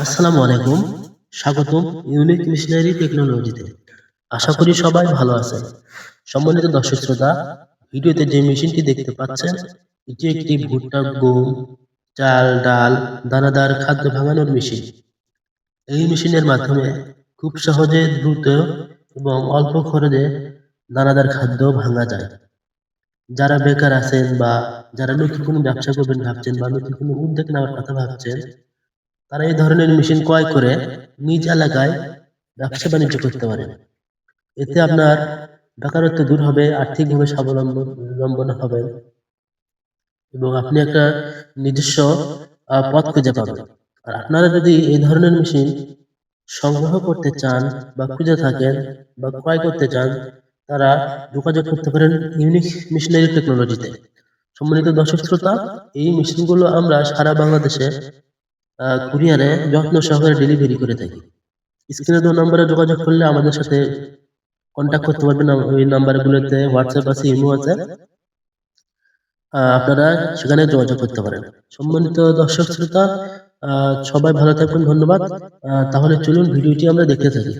আসসালামু আলাইকুম। স্বাগতম ইউনিক মিশনারি টেকনোলজিতে। আশা করি সবাই ভালো আছেন। সম্মানিত দর্শক শ্রোতা, ভিডিওতে যে মেশিনটি দেখতে পাচ্ছেন, এটি একটি ভুট্টা, গম, চাল, ডাল, দানাদার খাদ্য ভাঙানোর মেশিন। এই মেশিনের মাধ্যমে খুব সহজে, দ্রুত এবং অল্প খরচে দানাদার খাদ্য ভাঙা যায়। যারা বেকার আছেন বা যারা নতুন কোনো ব্যবসা করবেন ভাবছেন বা নতুন কোনো উদ্যোগ নেওয়ার কথা ভাবছেন, তারা এই ধরনের মেশিন ক্রয় করে নিজ এলাকায় ব্যবসা বাণিজ্য করতে পারেন। এতে আপনার বেকারত্ব দূর হবে, আর্থিকভাবে স্বাবলম্বন হবেন এবং আপনি একটা নিজস্ব পথ খুঁজে পাবেন। আর আপনারা যদি এই ধরনের মেশিন সংগ্রহ করতে চান বা খুঁজে থাকেন বা ক্রয় করতে চান, তারা যোগাযোগ করতে পারেন ইউনিক মিশনারি টেকনোলজিতে। সম্মানিত দর্শক শ্রোতা, এই মেশিনগুলো আমরা সারা বাংলাদেশে কুরিয়ারে যত্ন সহকারে ডেলিভারি করে থাকি। স্ক্রিনে দেওয়া নম্বরে যোগাযোগ করলে আমাদের সাথে কন্ট্যাক্ট করতে পারবেন। ওই নাম্বারগুলোতে হোয়াটসঅ্যাপ আছে, ইমো আছে, আপনারা সেখানে যোগাযোগ করতে পারেন। সম্মানিত দর্শক শ্রোতা, সবাই ভালো থাকবেন, ধন্যবাদ। তাহলে চলুন ভিডিওটি আমরা দেখতে থাকি।